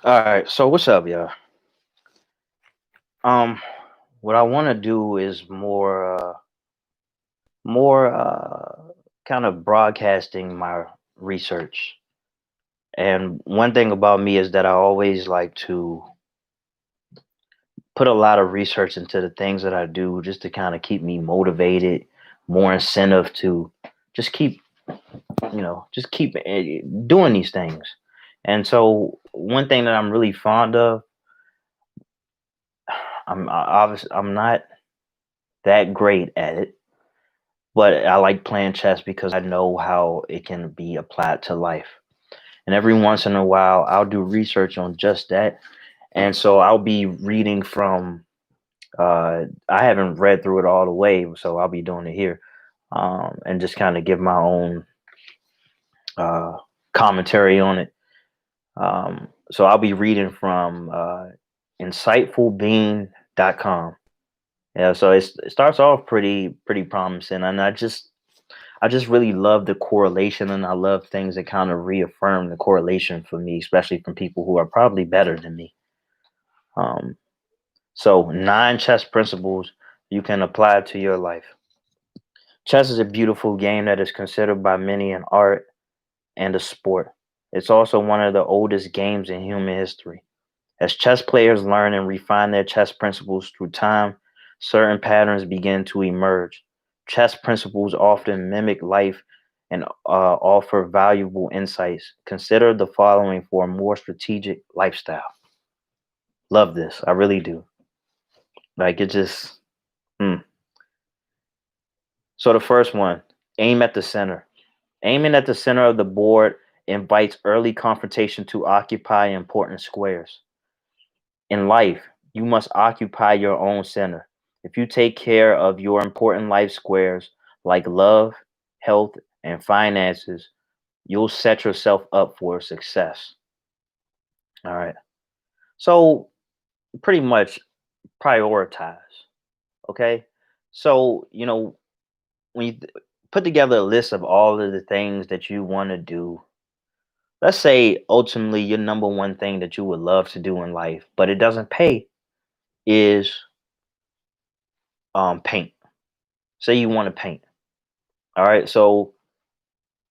All right, so what's up, y'all? Um, what I want to do is more kind of broadcasting my research. And one thing about me is that I always like to put a lot of research into the things that I do, just to kind of keep me motivated, more incentive to just keep, just keep doing these things. And so, one thing that I'm really fond of, obviously I'm not that great at it. But I like playing chess because I know how it can be applied to life. And every once in a while, I'll do research on just that. And so I'll be reading from, I haven't read through it all the way, so I'll be doing it here, and just kind of give my own uh, commentary on it. So I'll be reading from insightfulbeing.com. Yeah, so it starts off pretty promising, and I just really love the correlation, and I love things that kind of reaffirm the correlation for me, especially from people who are probably better than me. Um, so, 9 chess principles you can apply to your life. Chess is a beautiful game that is considered by many an art and a sport. It's also one of the oldest games in human history. As chess players learn and refine their chess principles through time, certain patterns begin to emerge. Chess principles often mimic life and offer valuable insights. Consider the following for a more strategic lifestyle. Love this. I really do. Like it just. Mm. So the first one, aim at the center. Aiming at the center of the board invites early confrontation to occupy important squares. In life, you must occupy your own center. If you take care of your important life squares like love, health, and finances, you'll set yourself up for success. All right. So, pretty much prioritize. Okay. So, when you put together a list of all of the things that you want to do, let's say ultimately your number one thing that you would love to do in life, but it doesn't pay, is paint. Say you want to paint. All right. So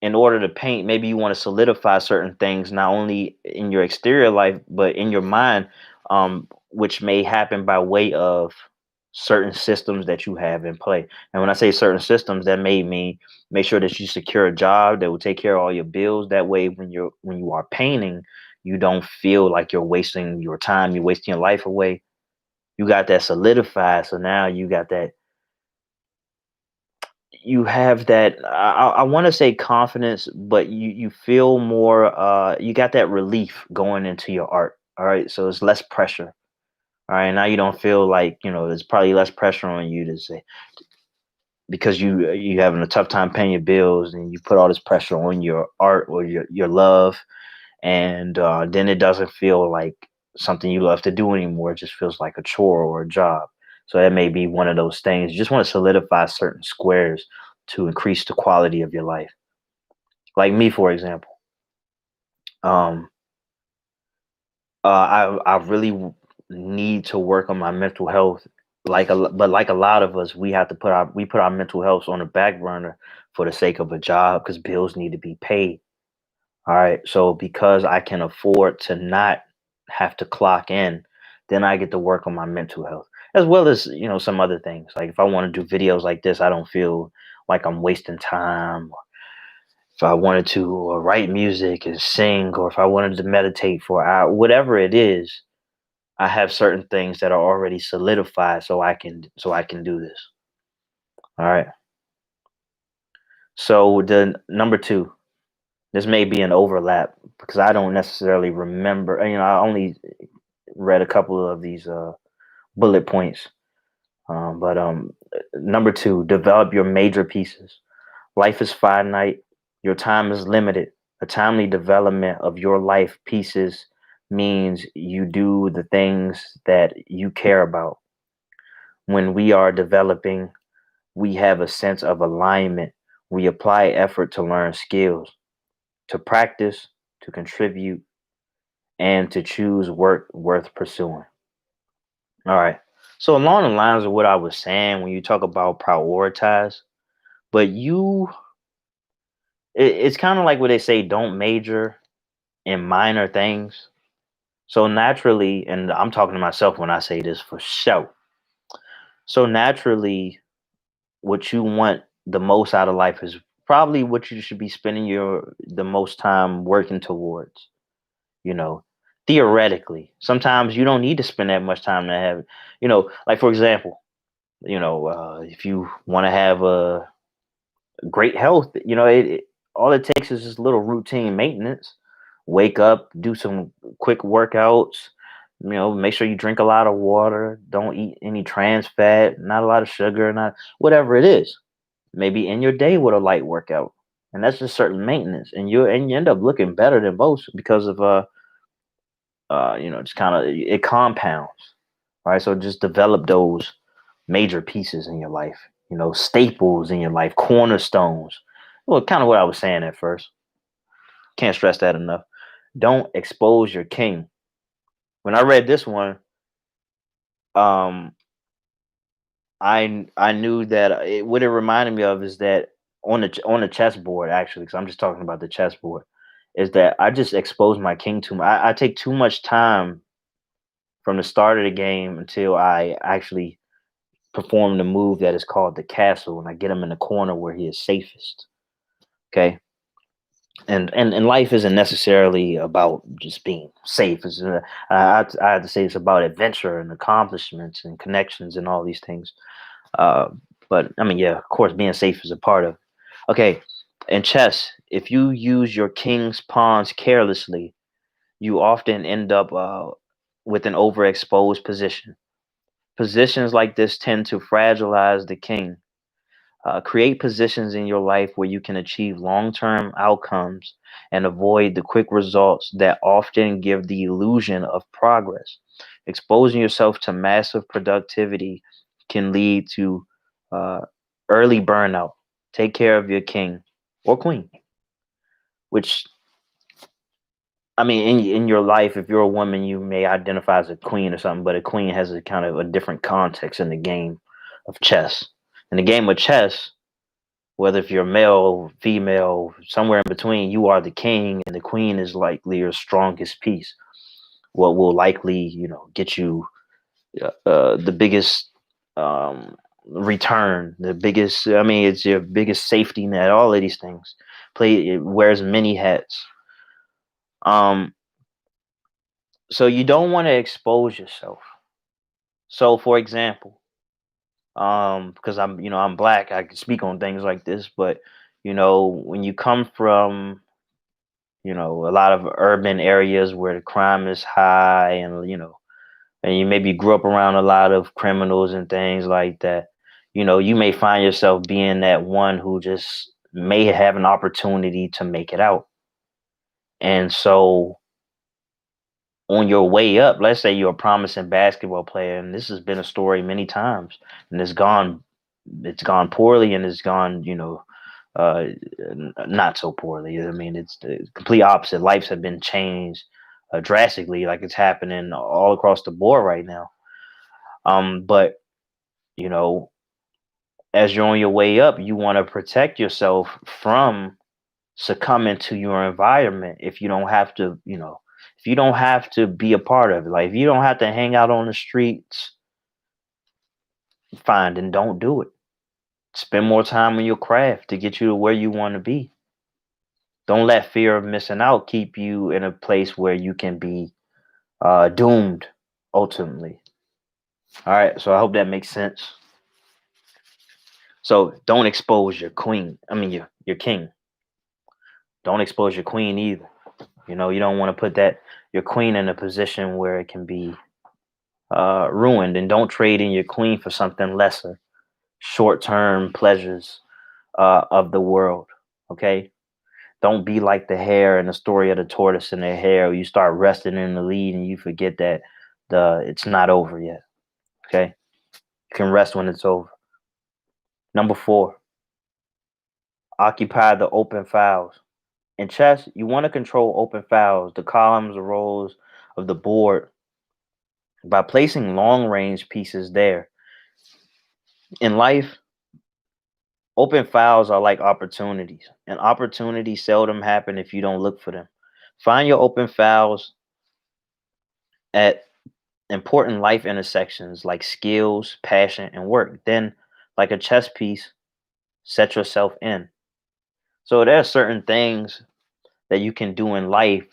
in order to paint, maybe you want to solidify certain things, not only in your exterior life, but in your mind, which may happen by way of certain systems that you have in play. And when I say certain systems, that may mean make sure that you secure a job that will take care of all your bills. That way, when you are painting, you don't feel like you're wasting your time, you're wasting your life away. You got that solidified. So now you have that I want to say confidence, but you feel more you got that relief going into your art. All right, so it's less pressure. All right, now you don't feel like, there's probably less pressure on you to say, because you having a tough time paying your bills, and you put all this pressure on your art or your love, and then it doesn't feel like something you love to do anymore. It just feels like a chore or a job. So that may be one of those things. You just want to solidify certain squares to increase the quality of your life. Like me, for example, um, I really need to work on my mental health. But like a lot of us, we put our mental health on the back burner for the sake of a job, because bills need to be paid. All right. So because I can afford to not have to clock in, then I get to work on my mental health, as well as, some other things. Like if I want to do videos like this, I don't feel like I'm wasting time. If I wanted to write music and sing, or if I wanted to meditate for an hour, whatever it is, I have certain things that are already solidified, so I can do this. All right. So the number two, this may be an overlap because I don't necessarily remember. I only read a couple of these bullet points. But number two, develop your major pieces. Life is finite. Your time is limited. A timely development of your life pieces means you do the things that you care about. When we are developing, we have a sense of alignment. We apply effort to learn skills, to practice, to contribute, and to choose work worth pursuing. All right. So along the lines of what I was saying, when you talk about prioritize, but it's kind of like what they say, don't major in minor things. So naturally, and I'm talking to myself when I say this for sure. So naturally, what you want the most out of life is probably what you should be spending your the most time working towards. You know, theoretically, sometimes you don't need to spend that much time to have. Like for example, if you want to have a great health, all it takes is just little routine maintenance. Wake up, do some quick workouts. Make sure you drink a lot of water. Don't eat any trans fat, not a lot of sugar, not whatever it is. Maybe in your day with a light workout, and that's just certain maintenance, and you end up looking better than most because of just kind of it compounds, right? So just develop those major pieces in your life, staples in your life, cornerstones. Well, kind of what I was saying at first. Can't stress that enough. Don't expose your king. When I read this one, um, I knew that what it reminded me of is that on the chessboard, actually, because I'm just talking about the chessboard, is that I just expose my king too much. I take too much time from the start of the game until I actually perform the move that is called the castle, and I get him in the corner where he is safest. Okay, and life isn't necessarily about just being safe. I have to say it's about adventure and accomplishments and connections and all these things. Uh, but I mean, yeah, of course, being safe is a part of. Okay, in chess, if you use your king's pawns carelessly, you often end up with an overexposed position. Positions like this tend to fragilize the king. Create positions in your life where you can achieve long term outcomes and avoid the quick results that often give the illusion of progress. Exposing yourself to massive productivity can lead to uh, early burnout. Take care of your king or queen, which I mean, in your life, if you're a woman, you may identify as a queen or something, but a queen has a kind of a different context in the game of chess. In the game of chess, whether if you're male, female, somewhere in between, you are the king, and the queen is likely your strongest piece. What will likely, get you the biggest return, the biggest. I mean, it's your biggest safety net. All of these things. It wears many hats. Um, so you don't want to expose yourself. So, for example, because I'm black, I can speak on things like this, but when you come from a lot of urban areas where the crime is high, and you maybe grew up around a lot of criminals and things like that, you may find yourself being that one who just may have an opportunity to make it out. And so on your way up, let's say you're a promising basketball player, and this has been a story many times, and it's gone poorly, and it's gone, uh, not so poorly. I mean, it's the complete opposite. Lives have been changed drastically, like it's happening all across the board right now. But you know, as you're on your way up, you want to protect yourself from succumbing to your environment. If you don't have to be a part of it, like if you don't have to hang out on the streets, fine, then don't do it. Spend more time on your craft to get you to where you want to be. Don't let fear of missing out keep you in a place where you can be doomed ultimately. All right, so I hope that makes sense. So don't expose your queen. I mean your king. Don't expose your queen either. You don't want to put that your queen in a position where it can be ruined, and don't trade in your queen for something lesser. Short-term pleasures of the world. Okay, don't be like the hare in the story of the tortoise and the hare. You start resting in the lead and you forget that it's not over yet. Okay, you can rest when it's over. Number 4, occupy the open files. In chess, you want to control open files, the columns, the rows, of the board by placing long range pieces there. In life, open files are like opportunities, and opportunities seldom happen if you don't look for them. Find your open files at important life intersections like skills, passion, and work. Then, like a chess piece, set yourself in. So there are certain things that you can do in life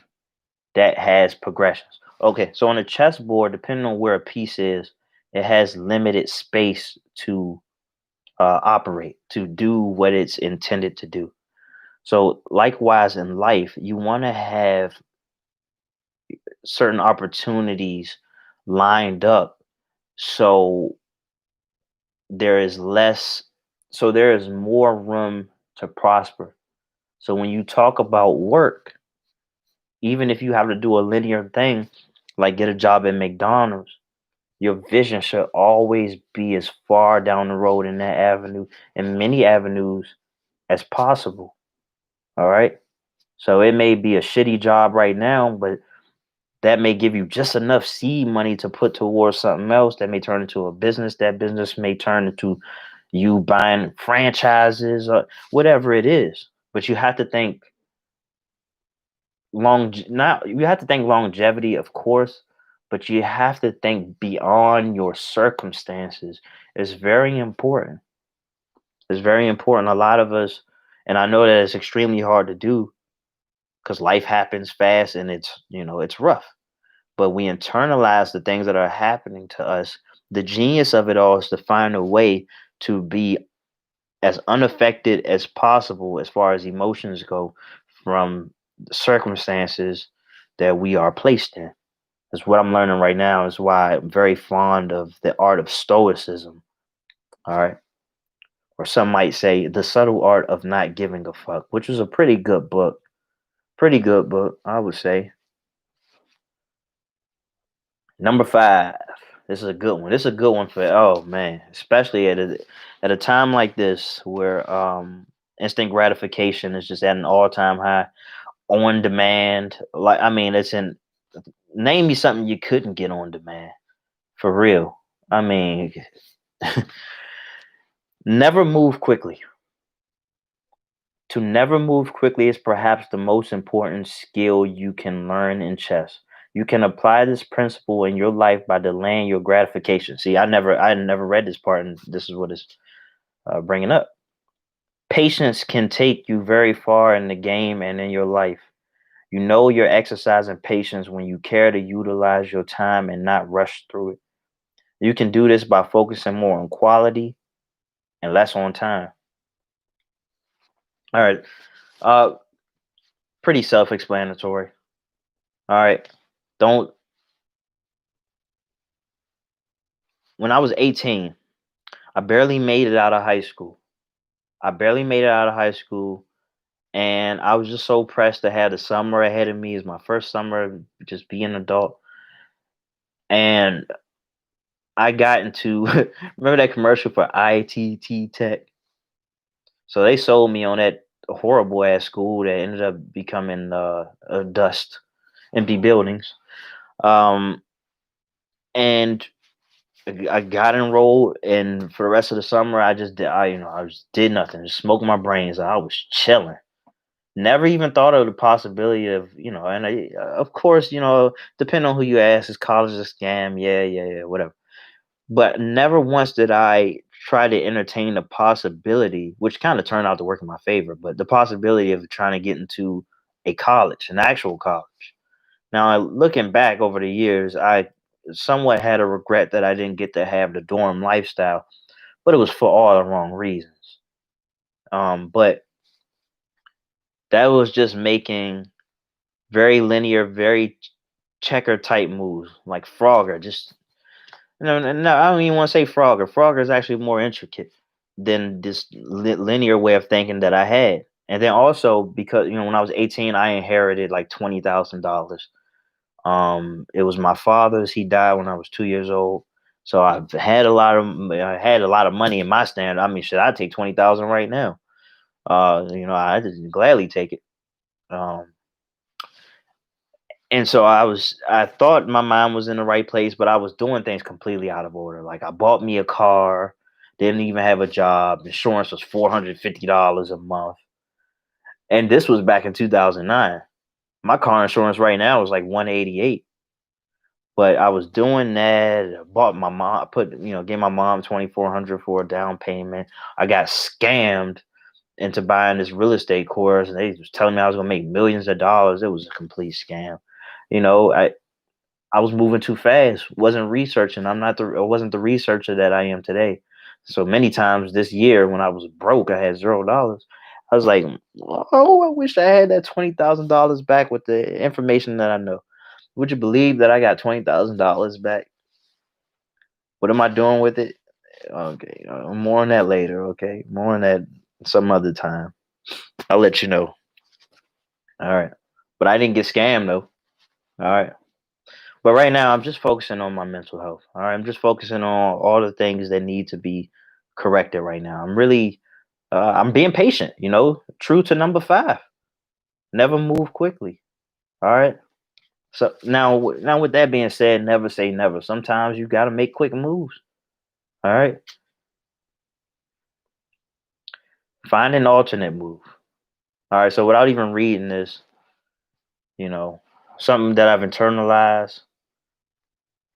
that has progressions. Okay, so on a chessboard, depending on where a piece is, it has limited space to operate, to do what it's intended to do. So, likewise in life, you want to have certain opportunities lined up so there is less, so there is more room to prosper. So, when you talk about work, even if you have to do a linear thing, like get a job at McDonald's, your vision should always be as far down the road in that avenue, in many avenues as possible. All right. So it may be a shitty job right now, but that may give you just enough seed money to put towards something else that may turn into a business. That business may turn into you buying franchises or whatever it is. But you have to think not you have to think longevity, of course, but you have to think beyond your circumstances. It's very important. It's very important. A lot of us, and I know that it's extremely hard to do because life happens fast and it's rough. But we internalize the things that are happening to us. The genius of it all is to find a way to be as unaffected as possible as far as emotions go from the circumstances that we are placed in. Is what I'm learning right now. Is why I'm very fond of the art of stoicism. All right. Or some might say the subtle art of not giving a fuck, which is a pretty good book. Pretty good book, I would say. Number five. This is a good one. This is a good one for, oh man, especially at a time like this where instant gratification is just at an all time high, on demand. Like I mean, it's in name me something you couldn't get on demand for real. I mean, never move quickly. To never move quickly is perhaps the most important skill you can learn in chess. You can apply this principle in your life by delaying your gratification. See, I never read this part, and this is what it's bringing up. Patience can take you very far in the game and in your life. You know you're exercising patience when you care to utilize your time and not rush through it. You can do this by focusing more on quality and less on time. All right. Uh, Pretty self-explanatory. All right. Don't. When I was 18, I barely made it out of high school. I barely made it out of high school, and I was just so pressed to have the summer ahead of me. It's my first summer just being an adult, and I got into remember that commercial for ITT Tech. So they sold me on that horrible ass school that ended up becoming dust, empty buildings. Um, and I got enrolled, and for the rest of the summer, I just did. I just did nothing, just smoked my brains. I was chilling. Never even thought of the possibility of, and of course, depending on who you ask, is college a scam? Yeah, yeah, yeah, whatever. But never once did I try to entertain the possibility, which kind of turned out to work in my favor, but the possibility of trying to get into a college, an actual college. Now, looking back over the years, I somewhat had a regret that I didn't get to have the dorm lifestyle, but it was for all the wrong reasons. But that was just making very linear, very checker type moves, like Frogger. Just no, I don't even want to say Frogger. Frogger is actually more intricate than this linear way of thinking that I had. And then also because when I was 18, I inherited like $20,000. It was my father's. He died when I was 2 years old. So I had a lot of money in my stand. I mean, should I take 20,000 right now? I just gladly take it. Um, And so I thought my mind was in the right place, but I was doing things completely out of order. Like I bought me a car, didn't even have a job. Insurance was $450 a month. And this was back in 2009. My car insurance right now is like 188. But I was doing that. I bought my mom, gave my mom 2,400 for a down payment. I got scammed into buying this real estate course, and they was telling me I was gonna make millions of dollars. It was a complete scam. You know, I was moving too fast, wasn't researching. I wasn't the researcher that I am today. So many times this year when I was broke, I had $0. I was like, oh, I wish I had that $20,000 back with the information that I know. Would you believe that I got $20,000 back? What am I doing with it? Okay, more on that later. Okay, more on that some other time. I'll let you know. All right, but I didn't get scammed though. All right. But right now, I'm just focusing on my mental health. All right, I'm just focusing on all the things that need to be corrected right now. I'm being patient. True to number five. Never move quickly. All right. So now, with that being said, never say never. Sometimes you got to make quick moves. All right. Find an alternate move. All right. So without even reading this, you know, something that I've internalized: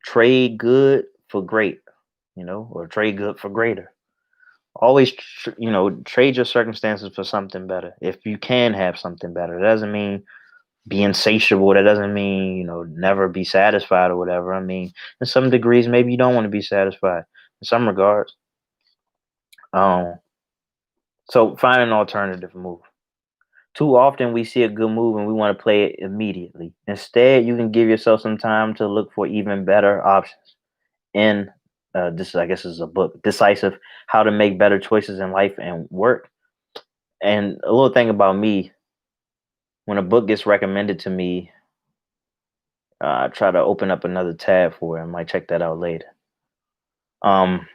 trade good for great. Or trade good for greater. Always trade your circumstances for something better if you can have something better. That doesn't mean be insatiable. That doesn't mean never be satisfied or whatever. I mean, in some degrees maybe you don't want to be satisfied in some regards. Um so find an alternative move. Too often we see a good move and we want to play it immediately. Instead, you can give yourself some time to look for even better options. In this, I guess, is a book, Decisive: How to Make Better Choices in Life and Work. And a little thing about me: when a book gets recommended to me, I try to open up another tab for it. I might check that out later. Um,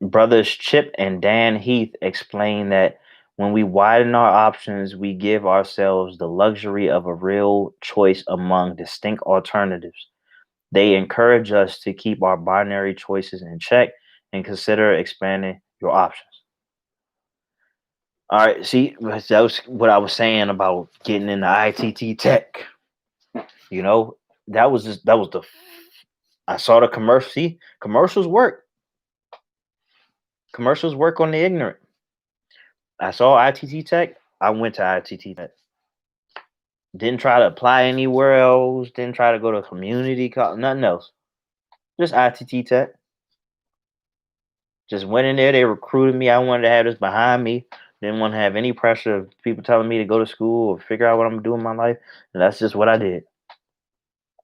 Brothers Chip and Dan Heath explain that when we widen our options, we give ourselves the luxury of a real choice among distinct alternatives. They encourage us to keep our binary choices in check and consider expanding your options. All right, see, that was what I was saying about getting into ITT tech. You know, that was the I saw the commercial. See, commercials work on the ignorant. I saw ITT tech. I went to ITT tech. Didn't try to apply anywhere else. Didn't try to go to community college. Nothing else. Just ITT tech. Just went in there. They recruited me. I wanted to have this behind me. Didn't want to have any pressure of people telling me to go to school or figure out what I'm doing in my life. And that's just what I did.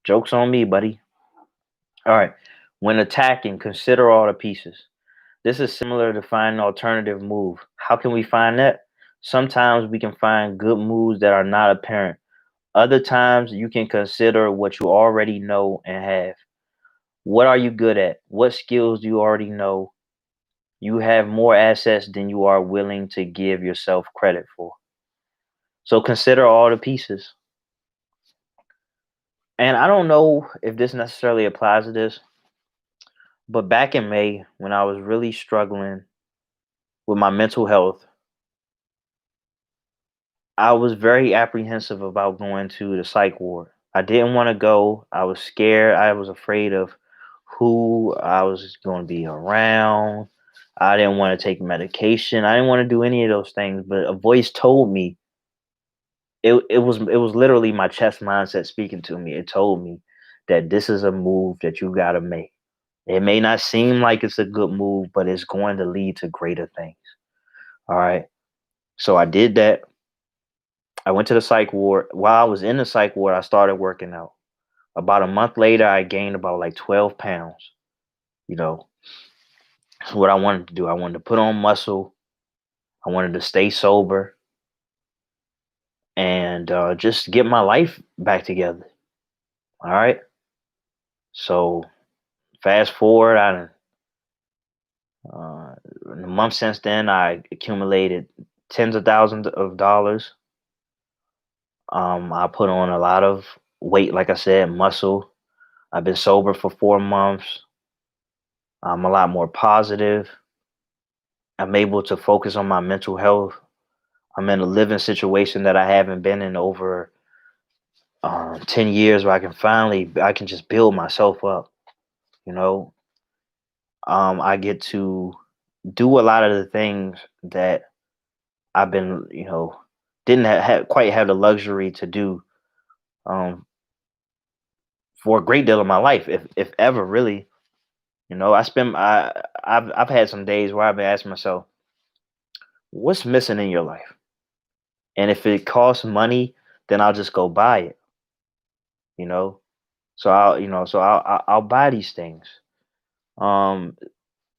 Joke's on me, buddy. All right. When attacking, consider all the pieces. This is similar to find an alternative move. How can we find that? Sometimes we can find good moves that are not apparent. Other times you can consider what you already know and have. What are you good at? What skills do you already know? You have more assets than you are willing to give yourself credit for. So consider all the pieces. And I don't know if this necessarily applies to this, but back in May, when I was really struggling with my mental health, I was very apprehensive about going to the psych ward. I didn't want to go. I was scared. I was afraid of who I was going to be around. I didn't want to take medication. I didn't want to do any of those things. But a voice told me, it was literally my chest mindset speaking to me. It told me that this is a move that you got to make. It may not seem like it's a good move, but it's going to lead to greater things. All right. So I did that. I went to the psych ward. While I was in the psych ward, I started working out. About a month later, I gained about like 12 pounds. You know, what I wanted to do. I wanted to put on muscle. I wanted to stay sober and just get my life back together. All right. So fast forward, in the month since then, I accumulated tens of thousands of dollars. I put on a lot of weight, like I said, muscle. I've been sober for 4 months. I'm a lot more positive. I'm able to focus on my mental health. I'm in a living situation that I haven't been in over 10 years, where I can just build myself up. You know, I get to do a lot of the things that I've been, didn't quite have the luxury to do um, for a great deal of my life, if ever really. I've had some days where I've been asking myself, what's missing in your life? And if it costs money, then I'll just go buy it. You know, I'll buy these things. Um,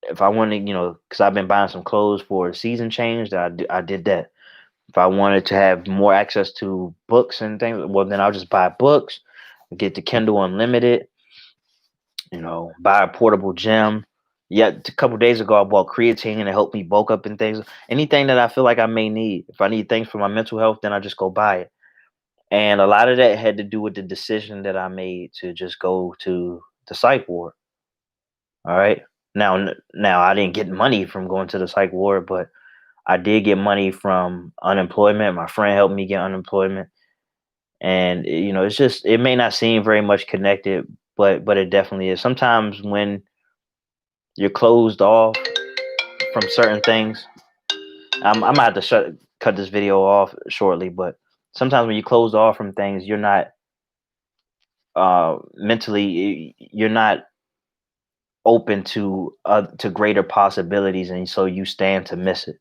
if I want to, because I've been buying some clothes for a season change, I did that. If I wanted to have more access to books and things, well, then I'll just buy books, get the Kindle Unlimited, buy a portable gym. Yet a couple days ago, I bought creatine and it helped me bulk up and things. Anything that I feel like I may need. If I need things for my mental health, then I just go buy it. And a lot of that had to do with the decision that I made to just go to the psych ward. All right. Now I didn't get money from going to the psych ward, but I did get money from unemployment. My friend helped me get unemployment, and it's just, it may not seem very much connected, but it definitely is. Sometimes when you're closed off from certain things, I'm gonna have to cut this video off shortly. But sometimes when you're closed off from things, you're not mentally, you're not open to greater possibilities, and so you stand to miss it.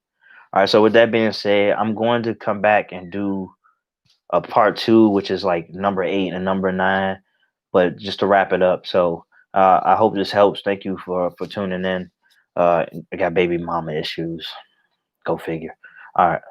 All right. So with that being said, I'm going to come back and do a part two, which is like number 8 and number 9. But just to wrap it up, so I hope this helps. Thank you for tuning in. I got baby mama issues. Go figure. All right.